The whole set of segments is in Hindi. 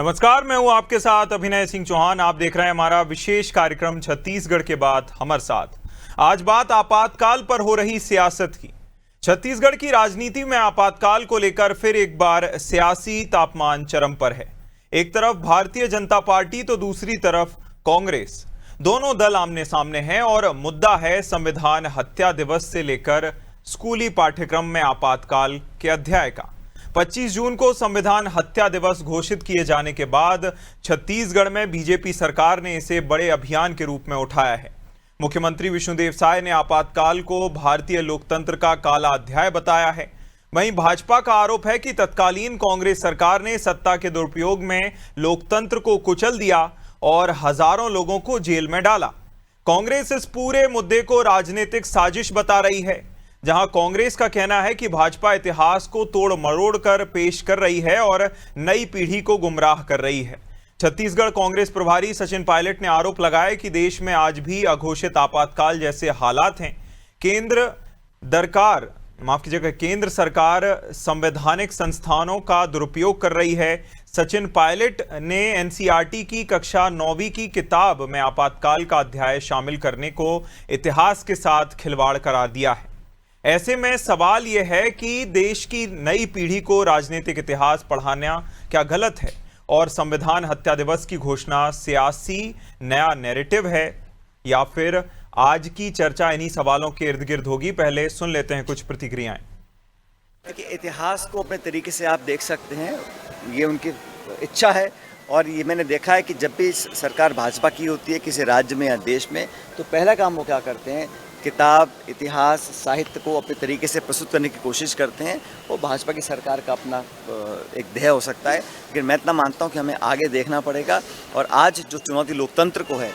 नमस्कार, मैं हूं आपके साथ अभिनय सिंह चौहान। आप देख रहे हैं हमारा विशेष कार्यक्रम छत्तीसगढ़ के बाद हमारे साथ। आज बात आपातकाल पर हो रही सियासत की। छत्तीसगढ़ की राजनीति में आपातकाल को लेकर फिर एक बार सियासी तापमान चरम पर है। एक तरफ भारतीय जनता पार्टी तो दूसरी तरफ कांग्रेस। दोनों दल आमने सामने हैं और मुद्दा है संविधान हत्या दिवस से लेकर स्कूली पाठ्यक्रम में आपातकाल के अध्याय का। 25 जून को संविधान हत्या दिवस घोषित किए जाने के बाद छत्तीसगढ़ में बीजेपी सरकार ने इसे बड़े अभियान के रूप में उठाया है। मुख्यमंत्री विष्णुदेव साय ने आपातकाल को भारतीय लोकतंत्र का काला अध्याय बताया है। वहीं भाजपा का आरोप है कि तत्कालीन कांग्रेस सरकार ने सत्ता के दुरुपयोग में लोकतंत्र को कुचल दिया और हजारों लोगों को जेल में डाला। कांग्रेस इस पूरे मुद्दे को राजनीतिक साजिश बता रही है, जहां कांग्रेस का कहना है कि भाजपा इतिहास को तोड़ मरोड़ कर पेश कर रही है और नई पीढ़ी को गुमराह कर रही है। छत्तीसगढ़ कांग्रेस प्रभारी सचिन पायलट ने आरोप लगाया कि देश में आज भी अघोषित आपातकाल जैसे हालात हैं। केंद्र सरकार संवैधानिक संस्थानों का दुरुपयोग कर रही है। सचिन पायलट ने एनसीईआरटी की कक्षा 9वीं की किताब में आपातकाल का अध्याय शामिल करने को इतिहास के साथ खिलवाड़ करार दिया है। ऐसे में सवाल यह है कि देश की नई पीढ़ी को राजनीतिक इतिहास पढ़ाना क्या गलत है और संविधान हत्या दिवस की घोषणा सियासी नया नैरेटिव है, या फिर आज की चर्चा इन्हीं सवालों के इर्द गिर्द होगी। पहले सुन लेते हैं कुछ प्रतिक्रियाएं। देखिए, इतिहास को अपने तरीके से आप देख सकते हैं, ये उनकी इच्छा है। और ये मैंने देखा है कि जब भी सरकार भाजपा की होती है किसी राज्य में या देश में, तो पहला काम वो क्या करते हैं, किताब, इतिहास, साहित्य को अपने तरीके से प्रस्तुत करने की कोशिश करते हैं। वो भाजपा की सरकार का अपना एक ध्येय हो सकता है, लेकिन मैं इतना मानता हूँ कि हमें आगे देखना पड़ेगा। और आज जो चुनौती लोकतंत्र को है,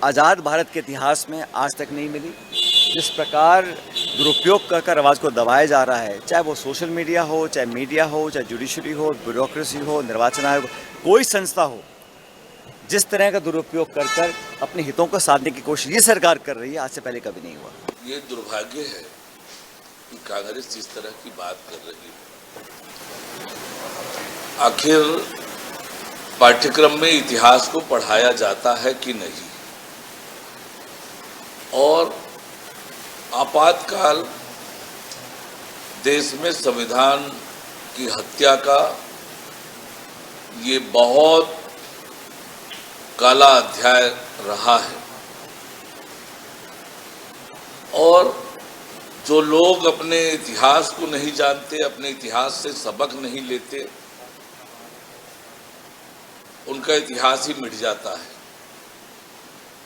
आज़ाद भारत के इतिहास में आज तक नहीं मिली। जिस प्रकार दुरुपयोग कर आवाज़ को दबाया जा रहा है, चाहे वो सोशल मीडिया हो, चाहे मीडिया हो, चाहे जुडिशरी हो, ब्यूरोक्रेसी हो, निर्वाचन आयोग, कोई संस्था हो, जिस तरह का दुरुपयोग कर अपने हितों को साधने की कोशिश ये सरकार कर रही है, आज से पहले कभी नहीं हुआ। ये दुर्भाग्य है कि कांग्रेस जिस तरह की बात कर रही है। आखिर पाठ्यक्रम में इतिहास को पढ़ाया जाता है कि नहीं, और आपातकाल देश में संविधान की हत्या का ये बहुत काला अध्याय रहा है। और जो लोग अपने इतिहास को नहीं जानते, अपने इतिहास से सबक नहीं लेते, उनका इतिहास ही मिट जाता है।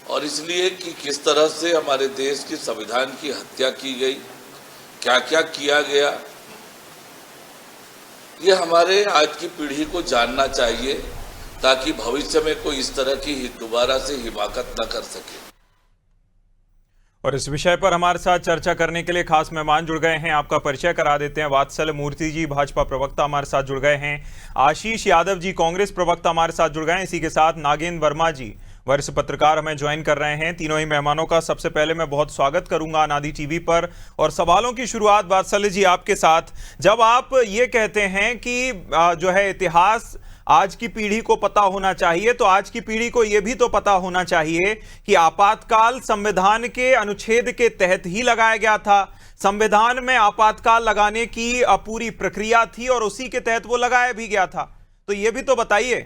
और इसलिए कि किस तरह से हमारे देश के संविधान की हत्या की गई, क्या क्या किया गया, ये हमारे आज की पीढ़ी को जानना चाहिए, ताकि भविष्य में कोई इस तरह की दोबारा से हिमाकत न कर सके। और इस विषय पर हमारे साथ चर्चा करने के लिए खास मेहमान जुड़ गए हैं। आपका परिचय करा देते हैं। वात्सल मूर्ति जी, भाजपा प्रवक्ता, हमारे साथ जुड़ गए हैं। आशीष यादव जी, कांग्रेस प्रवक्ता, हमारे साथ जुड़ गए हैं। इसी के साथ नागेंद्र वर्मा जी, वरिष्ठ पत्रकार, हमें ज्वाइन कर रहे हैं। तीनों ही मेहमानों का सबसे पहले मैं बहुत स्वागत करूंगा अनादि टीवी पर। और सवालों की शुरुआत वात्सल जी आपके साथ। जब आप ये कहते हैं कि जो है इतिहास आज की पीढ़ी को पता होना चाहिए, तो आज की पीढ़ी को यह भी तो पता होना चाहिए कि आपातकाल संविधान के अनुच्छेद के तहत ही लगाया गया था। संविधान में आपातकाल लगाने की पूरी प्रक्रिया थी और उसी के तहत वो लगाया भी गया था, तो ये भी तो बताइए।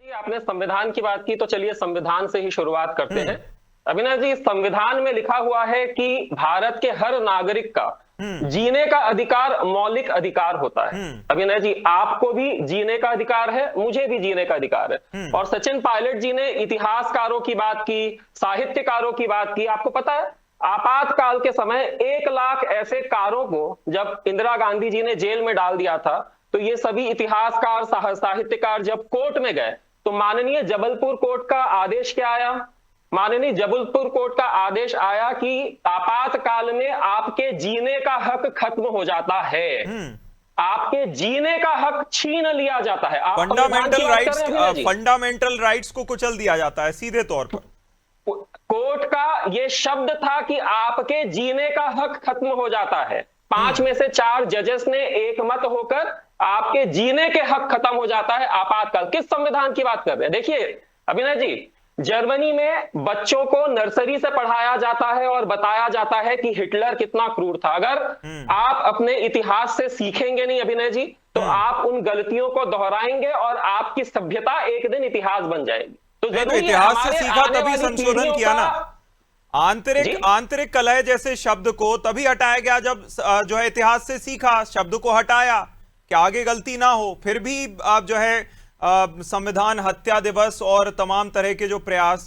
आपने संविधान की बात की, तो चलिए संविधान से ही शुरुआत करते हैं। अभिनव जी, संविधान में लिखा हुआ है कि भारत के हर नागरिक का जीने का अधिकार मौलिक अधिकार होता है। अभिनव जी, आपको भी जीने का अधिकार है, मुझे भी जीने का अधिकार है। और सचिन पायलट जी ने इतिहासकारों की बात की, साहित्यकारों की बात की। आपको पता है, आपातकाल के समय 1 लाख ऐसे कारों को जब इंदिरा गांधी जी ने जेल में डाल दिया था, तो ये सभी इतिहासकार, साहित्यकार जब कोर्ट में गए, तो माननीय जबलपुर कोर्ट का आदेश क्या आया? माननीय जबलपुर कोर्ट का आदेश आया कि आपातकाल में आपके जीने का हक खत्म हो जाता है, आपके जीने का हक छीन लिया जाता है। फंडामेंटल राइट्स को कुचल दिया जाता है सीधे तौर पर। कोर्ट का यह शब्द था कि आपके जीने का हक खत्म हो जाता है। 5 में से 4 जजेस ने एक मत होकर आपके जीने के हक खत्म हो जाता है आपातकाल। किस संविधान की बात कर रहे हैं? देखिए अभिनय जी, जर्मनी में बच्चों को नर्सरी से पढ़ाया जाता है और बताया जाता है कि हिटलर कितना क्रूर था। अगर आप अपने इतिहास से सीखेंगे नहीं अभिनय जी, तो आप उन गलतियों को दोहराएंगे और आपकी सभ्यता एक दिन इतिहास बन जाएगी। तो जरूरी है इतिहास से हमारे सीखा आने तभी वाली संशोधन पीढ़ियों किया ना। का- आंतरिक कलह जैसे शब्द को तभी हटाया गया जब जो है इतिहास से सीखा, शब्द को हटाया कि आगे गलती ना हो। फिर भी आप जो है संविधान हत्या दिवस और तमाम तरह के जो प्रयास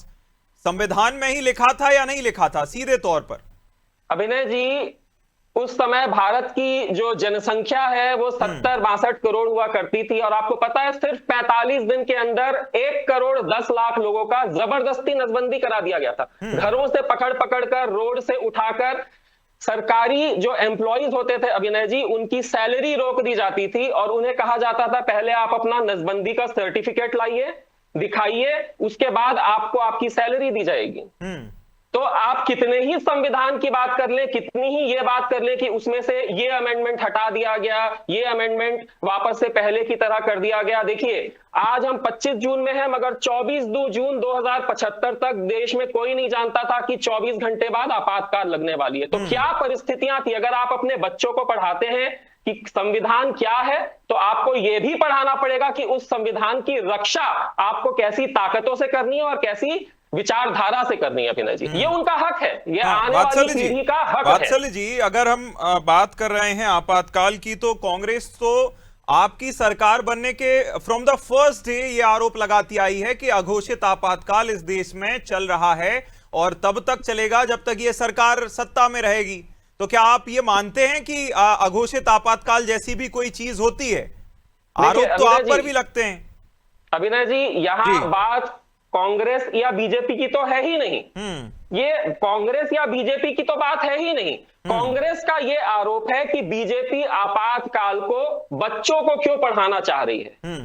संविधान में ही लिखा था या नहीं लिखा था सीधे तौर पर? अभिनय जी, उस समय भारत की जो जनसंख्या है वो 70-62 करोड़ हुआ करती थी, और आपको पता है सिर्फ 45 दिन के अंदर 1 करोड़ 10 लाख लोगों का जबरदस्ती नसबंदी करा दिया गया था। घरों से पकड़ पकड़ कर, रोड से उठाकर, सरकारी जो एम्प्लॉइज होते थे अभिनय जी, उनकी सैलरी रोक दी जाती थी और उन्हें कहा जाता था पहले आप अपना नसबंदी का सर्टिफिकेट लाइए, दिखाइए, उसके बाद आपको आपकी सैलरी दी जाएगी। तो आप कितने ही संविधान की बात कर लें, कितनी ही ये बात कर लें कि उसमें से ये अमेंडमेंट हटा दिया गया, ये अमेंडमेंट वापस से पहले की तरह कर दिया गया। देखिए आज हम 25 जून में हैं, मगर 24 जून 2075 तक देश में कोई नहीं जानता था कि 24 घंटे बाद आपातकाल लगने वाली है। तो क्या परिस्थितियां थी? अगर आप अपने बच्चों को पढ़ाते हैं कि संविधान क्या है, तो आपको यह भी पढ़ाना पड़ेगा कि उस संविधान की रक्षा आपको कैसी ताकतों से करनी है और कैसी विचारधारा से करनी है अभिनय जी। ये उनका हक है, ये आने वाली पीढ़ी का हक है। वात्सल्य जी, अगर हम बात कर रहे हैं आपातकाल की, तो कांग्रेस तो आपकी सरकार बनने के फ्रॉम द फर्स्ट डे ये आरोप लगाती आई है कि अघोषित आपातकाल इस देश में चल रहा है और तब तक चलेगा जब तक ये सरकार सत्ता में रहेगी। तो क्या आप ये मानते हैं कि अघोषित आपातकाल जैसी भी कोई चीज होती है? आरोप तो आप पर भी लगते हैं अभिनय जी। यहाँ बात कांग्रेस या बीजेपी की तो है ही नहीं, ये कांग्रेस या बीजेपी की तो बात है ही नहीं। कांग्रेस का ये आरोप है कि बीजेपी आपातकाल को बच्चों को क्यों पढ़ाना चाह रही है,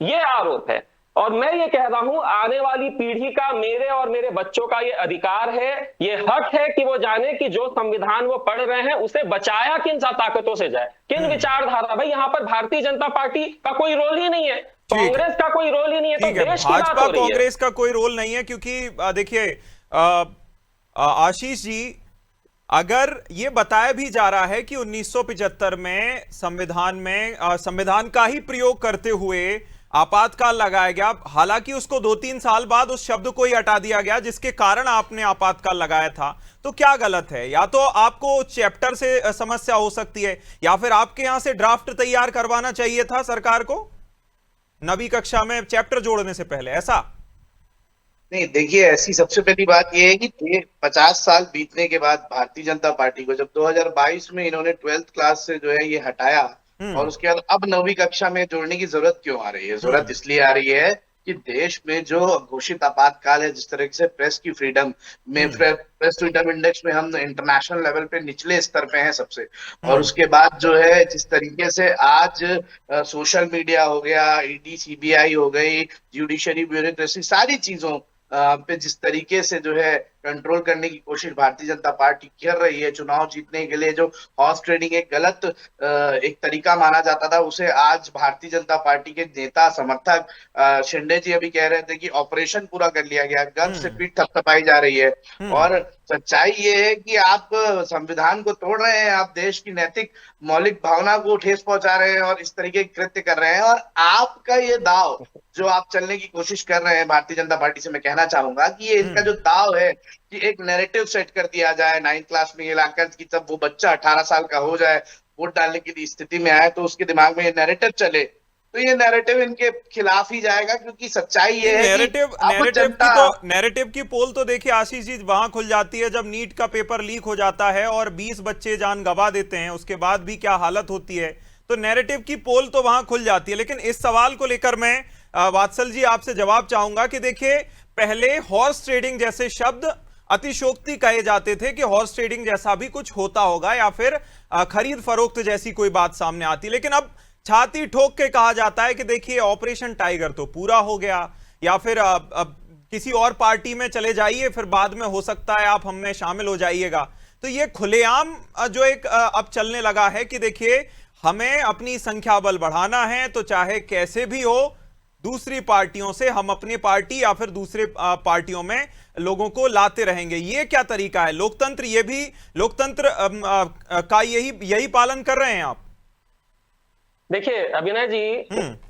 ये आरोप है। और मैं ये कह रहा हूं, आने वाली पीढ़ी का, मेरे और मेरे बच्चों का ये अधिकार है, ये हक है कि वो जाने कि जो संविधान वो पढ़ रहे हैं उसे बचाया किन ताकतों से जाए, किन विचारधारा। भाई यहाँ पर भारतीय जनता पार्टी का कोई रोल ही नहीं है, कांग्रेस का कोई रोल ही नहीं है। तो देश की बात हो रही है, कांग्रेस का कोई रोल नहीं है, क्योंकि देखिए आशीष जी, अगर ये बताया भी जा रहा है कि 1975 में संविधान का ही प्रयोग करते हुए आपातकाल लगाया गया, हालांकि उसको 2-3 साल बाद उस शब्द को ही हटा दिया गया जिसके कारण आपने आपातकाल लगाया था, तो क्या गलत है? या तो आपको चैप्टर से समस्या हो सकती है, या फिर आपके यहां से ड्राफ्ट तैयार करवाना चाहिए था सरकार को नवी कक्षा में चैप्टर जोड़ने से पहले, ऐसा नहीं। देखिए, ऐसी सबसे पहली बात यह है कि 50 साल बीतने के बाद भारतीय जनता पार्टी को जब 2022 में इन्होंने 12th क्लास से जो है ये हटाया, और उसके बाद अब 9वीं कक्षा में जोड़ने की जरूरत क्यों आ रही है? जरूरत इसलिए आ रही है कि देश में जो घोषित आपातकाल है, जिस तरह से प्रेस की फ्रीडम में, प्रेस फ्रीडम इंडेक्स में हम इंटरनेशनल लेवल पे निचले स्तर पे हैं सबसे, और उसके बाद जो है जिस तरीके से आज सोशल मीडिया हो गया, ईडी सीबीआई हो गई, जुडिशरी ब्यूरोक्रेसी, सारी चीजों पे जिस तरीके से जो है कंट्रोल करने की कोशिश भारतीय जनता पार्टी कर रही है, चुनाव जीतने के लिए जो हॉर्स ट्रेडिंग एक गलत एक तरीका माना जाता था, उसे आज भारतीय जनता पार्टी के नेता समर्थक शिंदे जी अभी कह रहे थे कि ऑपरेशन पूरा कर लिया गया, गर्व से पीठ थपथपाई जा रही है। और सच्चाई ये है कि आप संविधान को तोड़ रहे हैं, आप देश की नैतिक मौलिक भावना को ठेस पहुंचा रहे हैं और इस तरीके के कृत्य कर रहे हैं। और आपका ये दाव जो आप चलने की कोशिश कर रहे हैं भारतीय जनता पार्टी से, मैं कहना चाहूंगा कि ये इनका जो दाव है कि एक नैरेटिव सेट कर दिया जाए 9th क्लास में ये लाकर कि जब वो बच्चा 18 साल का हो जाए, वोट डालने की स्थिति में आए, तो उसके दिमाग में ये नैरेटिव चले, तो ये नैरेटिव इनके खिलाफ ही जाएगा। क्योंकि सच्चाई ये है नैरेटिव की पोल तो देखिए आशीष जी वहां खुल जाती है जब नीट का पेपर लीक हो जाता है और 20 बच्चे जान गंवा देते हैं, उसके बाद भी क्या हालत होती है, तो नैरेटिव की पोल तो वहां खुल जाती है। लेकिन इस सवाल को लेकर मैं वात्सल जी आपसे जवाब चाहूंगा कि देखिए, पहले हॉर्स ट्रेडिंग जैसे शब्द अतिशोक्ति कहे जाते थे कि हॉर्स ट्रेडिंग जैसा भी कुछ होता होगा या फिर खरीद फरोख्त जैसी कोई बात सामने आती, लेकिन अब छाती ठोक के कहा जाता है कि देखिए ऑपरेशन टाइगर तो पूरा हो गया, या फिर किसी और पार्टी में चले जाइए, फिर बाद में हो सकता है आप हम में शामिल हो जाइएगा। तो ये खुलेआम जो एक अब चलने लगा है कि देखिए हमें अपनी संख्या बल बढ़ाना है तो चाहे कैसे भी हो दूसरी पार्टियों से हम अपनी पार्टी या फिर दूसरे पार्टियों में लोगों को लाते रहेंगे। ये क्या तरीका है? लोकतंत्र, ये भी लोकतंत्र का यही पालन कर रहे हैं आप? देखिए अभिनय जी,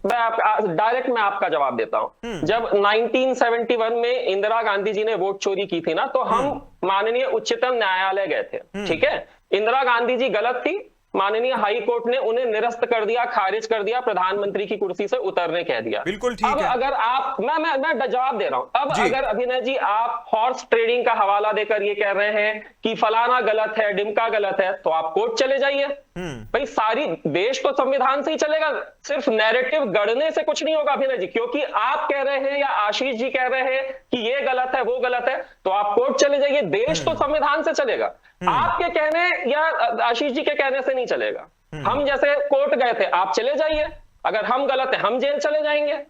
मैं आपका जवाब देता हूं। जब 1971 में इंदिरा गांधी जी ने वोट चोरी की थी ना, तो हम माननीय उच्चतम न्यायालय गए थे। ठीक है, इंदिरा गांधी जी गलत थी, माननीय हाई कोर्ट ने उन्हें निरस्त कर दिया, खारिज कर दिया, प्रधानमंत्री की कुर्सी से उतरने कह दिया। बिल्कुल ठीक अब है। अगर आप, मैं जवाब दे रहा हूं। अब अगर अभिनय जी आप हॉर्स ट्रेडिंग का हवाला देकर ये कह रहे हैं कि फलाना गलत है, डिमका गलत है, तो आप कोर्ट चले जाइए। भाई सारी देश तो संविधान से ही चलेगा, सिर्फ नैरेटिव गढ़ने से कुछ नहीं होगा अभिनय जी। क्योंकि आप कह रहे हैं या आशीष जी कह रहे हैं कि ये गलत है, वो गलत है, तो आप कोर्ट चले जाइए। देश तो संविधान से चलेगा, आपके कहने या आशीष जी के कहने से नहीं चलेगा। हम जैसे कोर्ट गए थे, आप चले जाइए। अगर हम गलत है, हम जेल चले जाएंगे।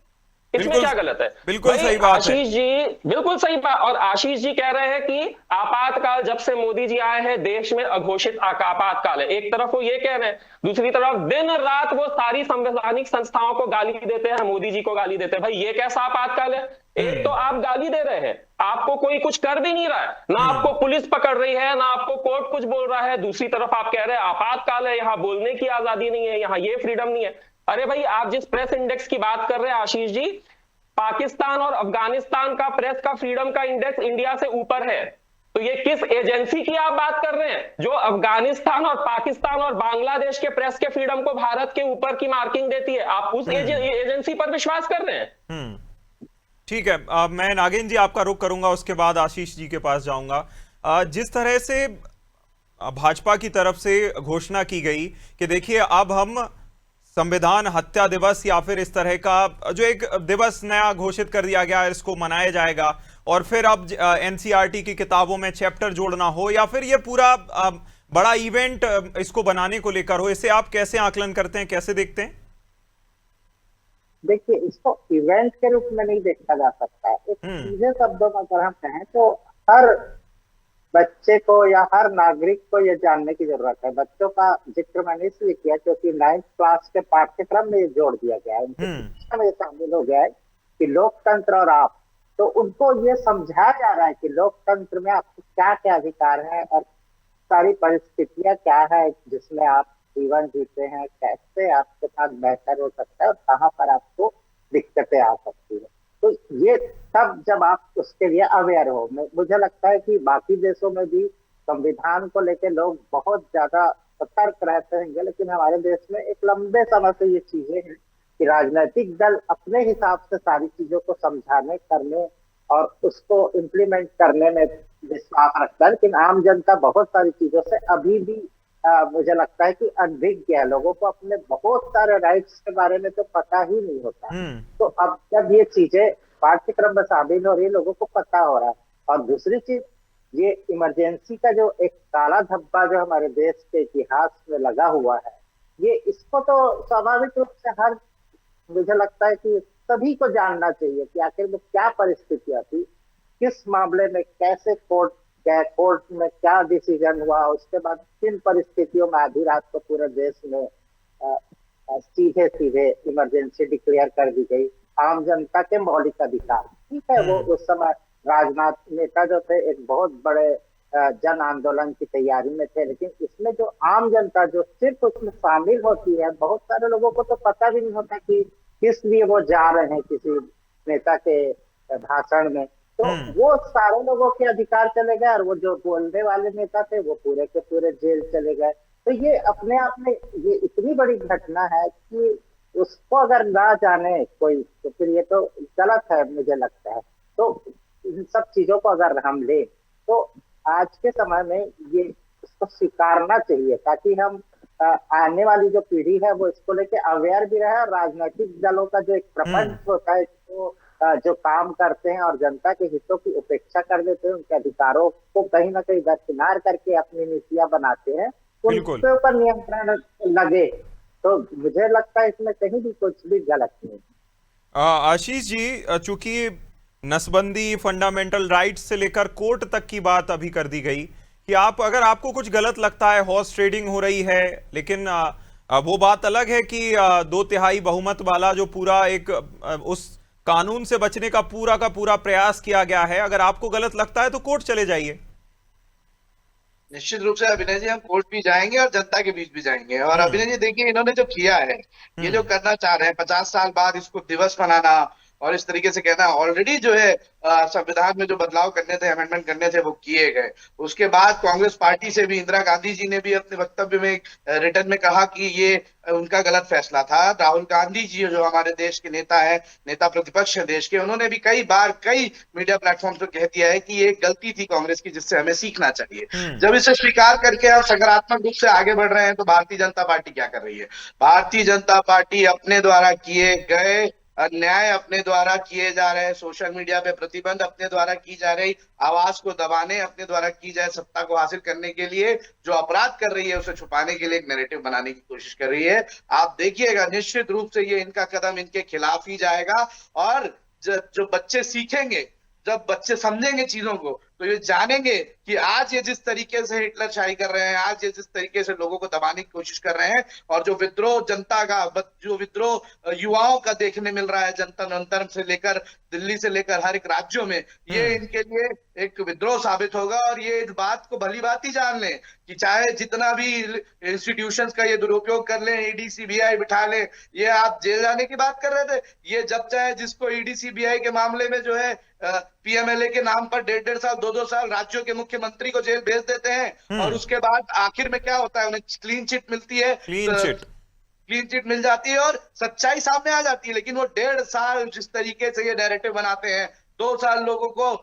इसमें क्या गलत है? बिल्कुल सही बात है आशीष जी, बिल्कुल सही बात। और आशीष जी कह रहे हैं कि आपातकाल जब से मोदी जी आए हैं देश में अघोषित आपातकाल है। एक तरफ वो ये कह रहे हैं, दूसरी तरफ दिन रात वो सारी संवैधानिक संस्थाओं को गाली देते हैं, मोदी जी को गाली देते हैं। भाई ये कैसा आपातकाल है? एक तो आप गाली दे रहे हैं, आपको कोई कुछ कर भी नहीं रहा है, ना आपको पुलिस पकड़ रही है, ना आपको कोर्ट कुछ बोल रहा है। दूसरी तरफ आप कह रहे हैं आपातकाल है, यहाँ बोलने की आजादी नहीं है, यहाँ ये फ्रीडम नहीं है। अरे भाई, आप जिस प्रेस इंडेक्स की बात कर रहे हैं आशीष जी, पाकिस्तान और अफगानिस्तान का प्रेस का फ्रीडम का इंडेक्स इंडिया से ऊपर है। तो ये किस एजेंसी की आप बात कर रहे हैं जो अफगानिस्तान और पाकिस्तान और बांग्लादेश के प्रेस के फ्रीडम को भारत के ऊपर की मार्किंग देती है? आप उस एजेंसी पर विश्वास कर रहे हैं? ठीक है, मैं नागेंद्र जी आपका रुख करूंगा, उसके बाद आशीष जी के पास जाऊंगा। जिस तरह से भाजपा की तरफ से घोषणा की गई कि देखिए अब हम संविधान हत्या दिवस या फिर इस तरह का जो एक दिवस नया घोषित कर दिया गया है, इसको मनाया जाएगा, और फिर अब एनसीईआरटी की किताबों में चैप्टर जोड़ना हो या फिर ये पूरा बड़ा इवेंट इसको बनाने को लेकर हो, इसे आप कैसे आकलन करते हैं, कैसे देखते हैं? देखिए, इसको इवेंट के रूप में नहीं देखा जा सकता। एक सीधे शब्दों में अगर हम कहें तो हर बच्चे को या हर नागरिक को यह जानने की जरूरत है। बच्चों का जिक्र मैंने इसलिए किया क्योंकि 9th क्लास के पाठ्यक्रम में ये जोड़ दिया गया है, उनके शिक्षा में ये शामिल हो गया है कि लोकतंत्र और आप, तो उनको ये समझाया जा रहा है कि लोकतंत्र में आपको क्या क्या अधिकार है और सारी परिस्थितियां क्या है जिसमें आप जीवन जीते हैं, कैसे आपके साथ बेहतर हो सकता है और कहाँ पर आपको दिक्कतें आ सकती है। तो ये सब जब आप उसके लिए अवेयर हो, मुझे लगता है कि बाकी देशों में भी संविधान को लेकर लोग बहुत ज्यादा सतर्क रहते हैं, लेकिन हमारे देश में एक लंबे समय से ये चीजें हैं कि राजनीतिक दल अपने हिसाब से सारी चीजों को समझाने, करने और उसको इम्प्लीमेंट करने में विश्वास रखता है, लेकिन आम जनता बहुत सारी चीजों से अभी भी मुझे लगता है कि अनभिज्ञ है। लोगों को अपने बहुत सारे राइट्स के बारे में तो पता ही नहीं होता। तो अब जब ये चीजें पाठ्यक्रम में शामिल हो रही है, लोगों को पता हो रहा है। और दूसरी चीज, ये इमरजेंसी का जो एक काला धब्बा जो हमारे देश के इतिहास में लगा हुआ है, ये इसको तो स्वाभाविक रूप से हर, मुझे लगता है कि सभी को जानना चाहिए कि आखिर में क्या परिस्थितियां थी, किस मामले में कैसे कोर्ट में क्या डिसीजन हुआ, उसके बाद किन परिस्थितियों में आधी रात को पूरे देश में सीधे सीधे इमरजेंसी डिक्लेयर कर दी गई। आम जनता के मौलिक अधिकार, ठीक है, वो उस समय राजनाथ नेता जो थे एक बहुत बड़े जन आंदोलन की तैयारी में थे, लेकिन इसमें जो आम जनता जो सिर्फ उसमें शामिल होती है, बहुत सारे लोगों को तो पता भी नहीं होता कि किस लिए वो जा रहे हैं किसी नेता के भाषण में। तो वो सारे लोगों के अधिकार चले गए और वो जो बोलने वाले नेता थे वो पूरे के पूरे जेल चले गए। तो ये अपने आप में ये इतनी बड़ी घटना है कि उसको अगर ना जाने कोई तो फिर ये तो गलत है, मुझे लगता है। तो इन सब चीजों को अगर हम ले तो आज के समय में ये इसको स्वीकारना चाहिए ताकि हम आने वाली जो पीढ़ी है वो इसको लेके अवेयर भी रहे। और राजनीतिक दलों का जो एक प्रपंच होता है जो काम करते हैं और जनता के हितों की उपेक्षा कर देते हैं, उनके अधिकारों को कहीं ना कहीं दरकिनार करके अपनी नीतियां बनाते हैं, उनके ऊपर नियंत्रण लगे, तो मुझे लगता है इसमें कहीं भी कुछ भी गलत नहीं। आशीष जी, चूंकि नसबंदी, फंडामेंटल राइट्स से लेकर कोर्ट तक की बात अभी कर दी गई कि आप, अगर आपको कुछ गलत लगता है, हॉर्स ट्रेडिंग हो रही है, लेकिन अब वो बात अलग है कि 2/3 बहुमत वाला जो पूरा एक उस कानून से बचने का पूरा प्रयास किया गया है, अगर आपको गलत लगता है तो कोर्ट चले जाइए। निश्चित रूप से अभिनय जी हम कोर्ट भी जाएंगे और जनता के बीच भी जाएंगे। और अभिनय जी देखिए इन्होंने जो किया है, ये जो करना चाह रहे हैं 50 साल बाद इसको दिवस मनाना और इस तरीके से कहना, ऑलरेडी जो है संविधान में जो बदलाव करने थे, अमेंडमेंट करने थे, वो किए गए। उसके बाद कांग्रेस पार्टी से भी इंदिरा गांधी जी ने भी अपने वक्तव्य में रिटर्न में कहा कि ये उनका गलत फैसला था। राहुल गांधी जी जो हमारे देश के नेता है, नेता प्रतिपक्ष है देश के, उन्होंने भी कई बार कई मीडिया प्लेटफॉर्म पर कह दिया है कि ये गलती थी कांग्रेस की, जिससे हमें सीखना चाहिए। जब इसे स्वीकार करके हम सकारात्मक रूप से आगे बढ़ रहे हैं तो भारतीय जनता पार्टी क्या कर रही है? भारतीय जनता पार्टी अपने द्वारा किए गए अन्याय, अपने द्वारा किए जा रहे सोशल मीडिया पे प्रतिबंध, अपने द्वारा की जा रही आवाज को दबाने, अपने द्वारा की जाए सत्ता को हासिल करने के लिए जो अपराध कर रही है उसे छुपाने के लिए एक नैरेटिव बनाने की कोशिश कर रही है। आप देखिएगा निश्चित रूप से ये इनका कदम इनके खिलाफ ही जाएगा। और जो बच्चे सीखेंगे, जब बच्चे समझेंगे चीजों को, तो ये जानेंगे कि आज ये जिस तरीके से हिटलर शाही कर रहे हैं, आज ये जिस तरीके से लोगों को दबाने की कोशिश कर रहे हैं, और जो विद्रोह जनता का, जो विद्रोह युवाओं का देखने मिल रहा है जनता मंतर से लेकर दिल्ली से लेकर हर एक राज्यों में, ये इनके लिए एक विद्रोह साबित होगा। और ये इस बात को भली बात ही जान लें कि चाहे जितना भी इंस्टीट्यूशंस का ये दुरुपयोग कर लें, ईडी सीबीआई बिठा लें, ये आप जेल जाने की बात कर रहे थे, ये जब चाहे जिसको ईडी सीबीआई के मामले में जो है पीएमएलए के नाम पर 1.5 साल 2-2 साल राज्यों के मुख्यमंत्री को जेल भेज देते हैं, और उसके बाद आखिर में क्या होता है, उन्हें क्लीन चिट मिलती है, क्लीन चिट मिल जाती है और सच्चाई सामने आ जाती है। लेकिन वो 1.5 साल जिस तरीके से ये नैरेटिव बनाते हैं, 2 साल लोगों को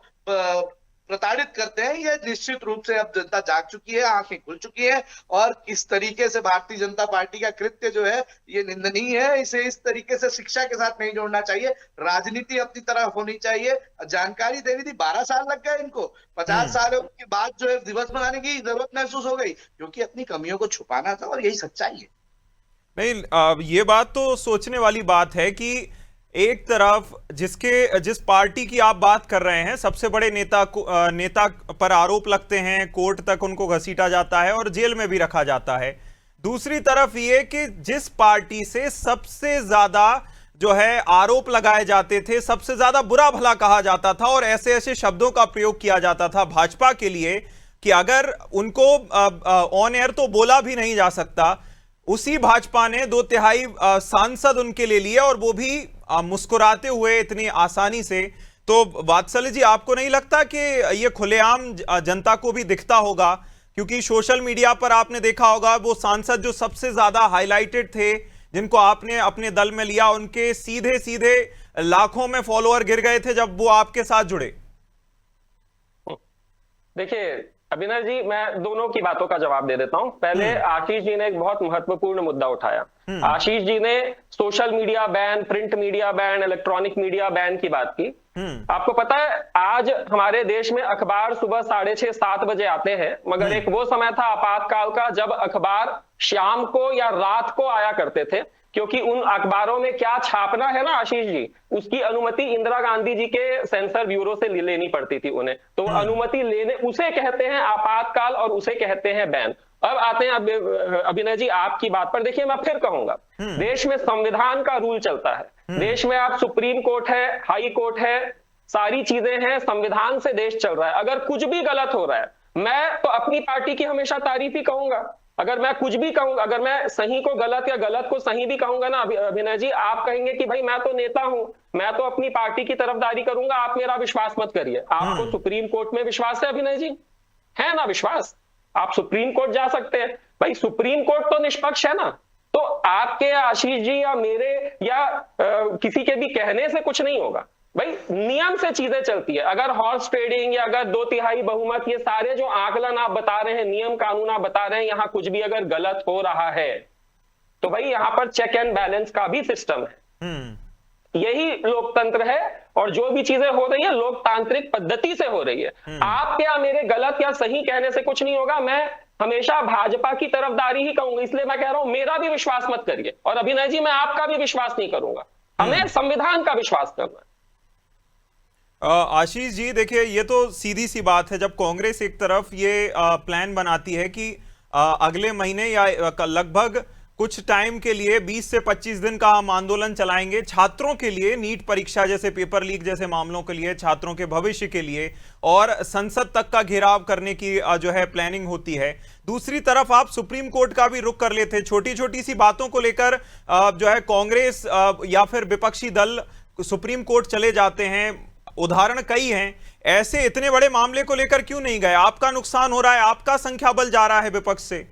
प्रताड़ित करते हैं, ये निश्चित रूप से अब जनता जाग चुकी है, आंखें खुल चुकी है। और इस तरीके से भारतीय जनता पार्टी का कृत्य जो है ये निंदनीय है। इसे इस तरीके से शिक्षा के साथ नहीं जोड़ना चाहिए, राजनीति अपनी तरफ होनी चाहिए। जानकारी देनी थी, 12 साल लग गए इनको, 50 साल के बाद जो है दिवस मनाने की जरूरत महसूस हो गई, क्योंकि अपनी कमियों को छुपाना था, और यही सच्चाई है। नहीं, ये बात तो सोचने वाली बात है कि एक तरफ जिस पार्टी की आप बात कर रहे हैं, सबसे बड़े नेता पर आरोप लगते हैं, कोर्ट तक उनको घसीटा जाता है और जेल में भी रखा जाता है। दूसरी तरफ ये कि जिस पार्टी से सबसे ज्यादा जो है आरोप लगाए जाते थे, सबसे ज्यादा बुरा भला कहा जाता था और ऐसे ऐसे शब्दों का प्रयोग किया जाता था भाजपा के लिए कि अगर उनको ऑन एयर तो बोला भी नहीं जा सकता, उसी भाजपा ने 2/3 सांसद उनके लिए लिए, और वो भी मुस्कुराते हुए इतनी आसानी से। तो वात्सल्य जी, आपको नहीं लगता कि ये खुलेआम जनता को भी दिखता होगा? क्योंकि सोशल मीडिया पर आपने देखा होगा वो सांसद जो सबसे ज्यादा हाईलाइटेड थे, जिनको आपने अपने दल में लिया, उनके सीधे सीधे लाखों में फॉलोअर गिर गए थे जब वो आपके साथ जुड़े। देखिए अभिनव जी, मैं दोनों की बातों का जवाब दे देता हूं। पहले आशीष जी ने एक बहुत महत्वपूर्ण मुद्दा उठाया। आशीष जी ने social media ban, print media ban, electronic media ban की बात की। आपको पता है आज हमारे देश में अखबार सुबह 6:30-7 बजे आते हैं, मगर एक वो समय था आपातकाल का जब अखबार शाम को या रात को आया करते थे, क्योंकि उन अखबारों में क्या छापना है ना आशीष जी, उसकी अनुमति इंदिरा गांधी जी के सेंसर ब्यूरो से लेनी पड़ती थी उन्हें। तो अनुमति लेने, उसे कहते हैं आपातकाल और उसे कहते हैं बैन। अब आते हैं अभिनय जी आपकी बात पर। देखिए मैं फिर कहूंगा, देश में संविधान का रूल चलता है। देश में आप सुप्रीम कोर्ट है, हाई कोर्ट है, सारी चीजें हैं, संविधान से देश चल रहा है। अगर कुछ भी गलत हो रहा है, मैं तो अपनी पार्टी की हमेशा तारीफ ही कहूंगा। अगर मैं कुछ भी कहूंगा, अगर मैं सही को गलत या गलत को सही भी कहूंगा ना अभिनय जी, आप कहेंगे कि भाई मैं तो नेता हूं, मैं तो अपनी पार्टी की तरफदारी करूंगा, आप मेरा विश्वास मत करिए। आपको सुप्रीम कोर्ट में विश्वास है अभिनय जी? है ना विश्वास? आप सुप्रीम कोर्ट जा सकते हैं, भाई सुप्रीम कोर्ट तो निष्पक्ष है ना। तो आपके आशीष जी या मेरे या किसी के भी कहने से कुछ नहीं होगा, भाई नियम से चीजें चलती है। अगर हॉर्स ट्रेडिंग या अगर 2/3 बहुमत, ये सारे जो आकलन आप बता रहे हैं, नियम कानून आप बता रहे हैं, यहां कुछ भी अगर गलत हो रहा है तो भाई यहां पर चेक एंड बैलेंस का भी सिस्टम है। यही लोकतंत्र है, और जो भी चीजें हो रही है लोकतांत्रिक पद्धति से हो रही है। आप क्या मेरे गलत या सही कहने से कुछ नहीं होगा। मैं हमेशा भाजपा की तरफदारी ही कहूंगा, इसलिए मैं कह रहा हूं मेरा भी विश्वास मत करिए, और अभिनय जी मैं आपका भी विश्वास नहीं करूंगा। हमें संविधान का विश्वास करना है। आशीष जी देखिए, ये तो सीधी सी बात है, जब कांग्रेस एक तरफ ये प्लान बनाती है कि अगले महीने या लगभग कुछ टाइम के लिए 20 से 25 दिन का हम आंदोलन चलाएंगे छात्रों के लिए, नीट परीक्षा जैसे पेपर लीक जैसे मामलों के लिए, छात्रों के भविष्य के लिए, और संसद तक का घेराव करने की जो है प्लानिंग होती है। दूसरी तरफ आप सुप्रीम कोर्ट का भी रुख कर लेते, छोटी छोटी सी बातों को लेकर जो है कांग्रेस या फिर विपक्षी दल सुप्रीम कोर्ट चले जाते हैं, उदाहरण कई हैं। ऐसे इतने बड़े मामले को लेकर क्यों नहीं गए? आपका नुकसान हो रहा है, आपका संख्याबल जा रहा है विपक्ष से।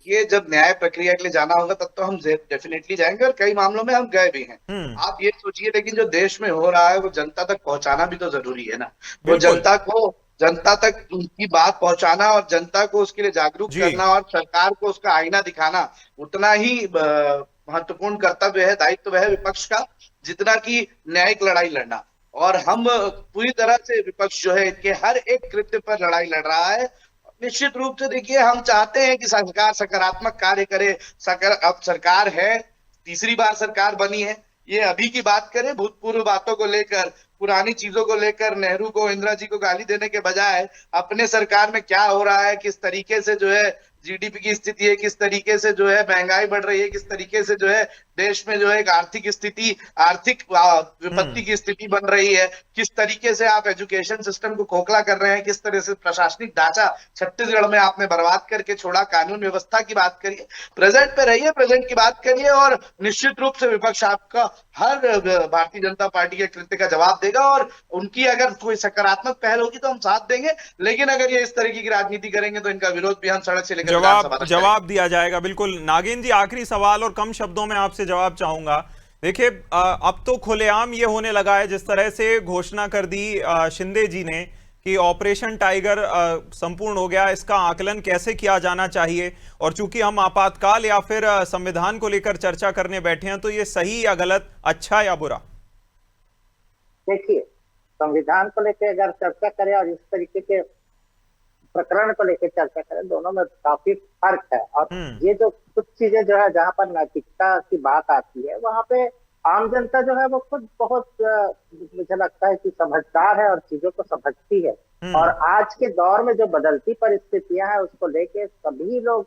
ये जब न्याय प्रक्रिया के लिए जाना होगा तब तो हम डेफिनेटली जाएंगे, और कई मामलों में हम गए भी हैं। आप ये सोचिए, लेकिन जो देश में हो रहा है वो जनता तक पहुंचाना भी तो जरूरी है ना। वो जनता तक उनकी बात पहुंचाना और जनता को उसके लिए जागरूक करना और सरकार को उसका आईना दिखाना उतना ही महत्वपूर्ण कर्तव्य है, दायित्व है विपक्ष का, जितना कि न्यायिक लड़ाई लड़ना। और हम पूरी तरह से विपक्ष जो है इनके हर एक कृत्य पर लड़ाई लड़ रहा है। निश्चित रूप से देखिए, हम चाहते हैं कि सरकार सकारात्मक कार्य करे। अब सरकार है, तीसरी बार सरकार बनी है। ये अभी की बात करें, भूतपूर्व बातों को लेकर, पुरानी चीजों को लेकर नेहरू को, इंदिरा जी को गाली देने के बजाय अपने सरकार में क्या हो रहा है, किस तरीके से जो है जीडीपी की स्थिति है, किस तरीके से जो है महंगाई बढ़ रही है, किस तरीके से जो है देश में जो है एक आर्थिक स्थिति, आर्थिक विपत्ति की स्थिति बन रही है, किस तरीके से आप एजुकेशन सिस्टम को खोखला कर रहे हैं, किस तरह से प्रशासनिक ढांचा छत्तीसगढ़ में आपने बर्बाद करके छोड़ा, कानून व्यवस्था की बात करिए, प्रेजेंट पे रहिए, प्रेजेंट की बात करिए। और निश्चित रूप से विपक्ष आपका हर भारतीय जनता पार्टी के कृत्य का जवाब देगा, और उनकी अगर कोई सकारात्मक पहल होगी तो हम साथ देंगे, लेकिन अगर ये इस तरीके की राजनीति करेंगे तो इनका विरोध भी हम सड़क से लेकर जवाब दिया जाएगा। बिल्कुल नागेंद्र जी, आखिरी सवाल और कम शब्दों में आपसे जवाब चाहूंगा। देखिए, अब तो खुलेआम ये होने लगा है, जिस तरह से घोषणा कर दी शिंदे जी ने कि ऑपरेशन टाइगर संपूर्ण हो गया, इसका आकलन कैसे किया जाना चाहिए? और चूंकि हम आपातकाल या फिर संविधान को लेकर चर्चा करने बैठे हैं, तो ये सही या गलत, अच्छा या बुरा? देखिए, संविधान को लेकर अगर चर्चा करें और इस तरीके के प्रकरण को लेकर चर्चा करें, दोनों में काफी फर्क है। और ये जो कुछ चीजें जो है जहाँ पर नैतिकता की बात आती है, वहाँ पे आम जनता जो है वो खुद बहुत मुझे लगता है कि समझदार है और चीजों को समझती है। और आज के दौर में जो बदलती परिस्थितियां हैं उसको लेके सभी लोग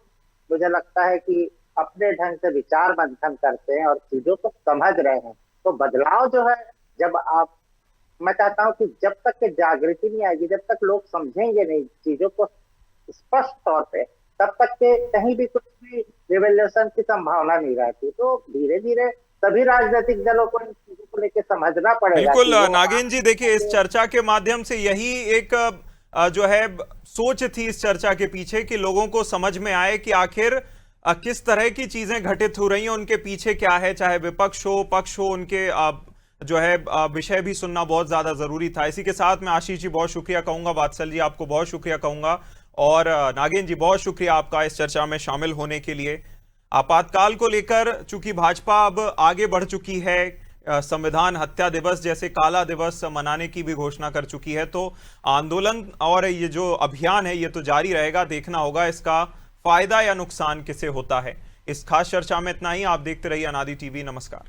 मुझे लगता है कि अपने ढंग से विचार मंथन करते हैं और चीजों को समझ रहे हैं। तो बदलाव जो है, मैं चाहता हूं कि जब तक के जागृति नहीं आएगी, जब तक लोग समझेंगे नहीं चीजों को स्पष्ट तौर पे, तब तक के कहीं भी कुछ भी रिवॉल्यूशन की संभावना नहीं रहती। तो धीरे धीरे सभी राजनीतिक दलों को इन चीजों को लेकर समझना पड़ेगा। बिल्कुल नागेंद्र जी, देखिए इस चर्चा के माध्यम से यही एक जो है सोच थी इस चर्चा के पीछे, कि लोगों को समझ में आए कि आखिर किस तरह की चीजें घटित हो रही हैं, उनके पीछे क्या है, चाहे विपक्ष हो पक्ष हो, उनके जो है विषय भी सुनना बहुत ज्यादा जरूरी था। इसी के साथ मैं आशीष जी बहुत शुक्रिया कहूंगा, वात्सल जी आपको बहुत शुक्रिया कहूंगा, और नागेंद्र जी बहुत शुक्रिया आपका इस चर्चा में शामिल होने के लिए। आपातकाल को लेकर चूंकि भाजपा अब आगे बढ़ चुकी है, संविधान हत्या दिवस जैसे काला दिवस मनाने की भी घोषणा कर चुकी है, तो आंदोलन और ये जो अभियान है ये तो जारी रहेगा। देखना होगा इसका फायदा या नुकसान किसे होता है। इस खास चर्चा में इतना ही। आप देखते रहिए अनादि टीवी। नमस्कार।